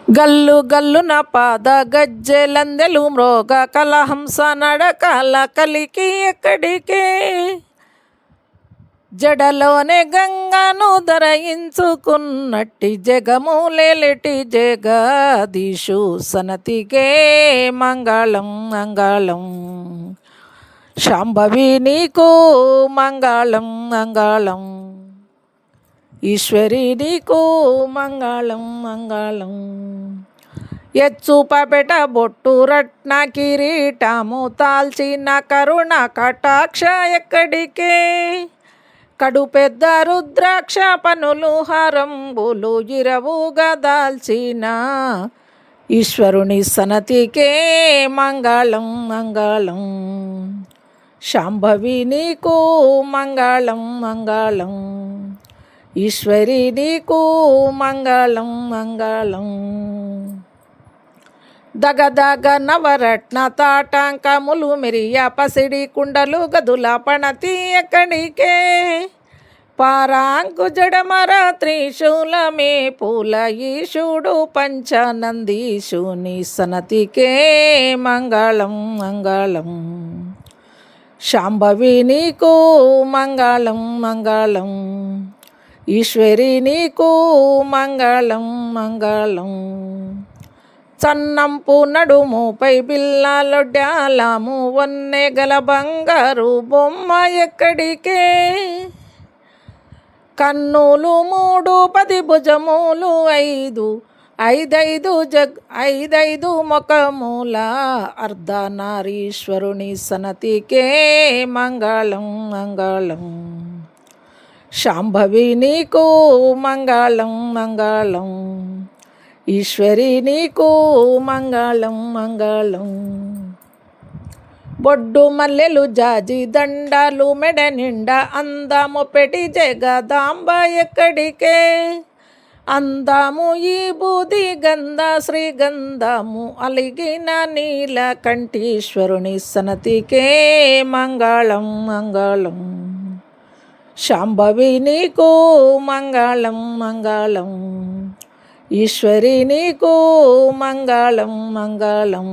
గల్లు గల్లున పాద గజ్జెలందెలు మ్రోగ కలహంస నడకల కలికి ఎక్కడికే జడలోనే గంగను ధరయించుకున్నట్టి జగములేటి జగదీశు సనతికే మంగళం మంగళం. శాంభవి నీకు మంగళం మంగళం, ఈశ్వరి నీకు మంగళం మంగళం. ఎచ్చుపపెట బొట్టు రత్న కిరీటము తాల్చిన కరుణ కటాక్ష ఎక్కడికే కడు పెద్ద రుద్రాక్ష పనులు హరంబులు ఇరవుగా దాల్చిన ఈశ్వరుని సనతికే మంగళం మంగళం. శాంభవి నీకు మంగళం మంగళం, ఈశ్వరి నీకు మంగళం మంగళం. దగదగ నవరత్న తాటాంకములు మెరియ పసిడి కుండలు గదుల పణతి ఎక్కడికే పారాంకు జడమర త్రిశూలమే పూల ఈశుడు పంచనందీశుని సనతికే మంగళం మంగళం. శాంభవి నీకు మంగళం మంగళం, ఈశ్వరి నీకు మంగళం మంగళం. చన్నంపు నడుముపై బిల్లాలొడ్డాలము వన్నె గల బంగారు బొమ్మ ఎక్కడికే కన్నులు మూడు 10 భుజములు 5 ముఖముల అర్ధనారీశ్వరుని సనతికే మంగళం మంగళం. శాంభవి నీకు మంగళం మంగళం, ఈశ్వరి నీకు మంగళం మంగళం. బొడ్డు మల్లెలు జాజి దండాలు మెడ నిండా అందము పెటి జగదాంబ ఎక్కడికే అందము ఈ బూది గంధ శ్రీగంధము అలిగిన నీల కంఠీశ్వరుని సనతికే మంగళం మంగళం. శాంభవి నీకు మంగళం మంగళం, ఈశ్వరి నీకు మంగళం మంగళం.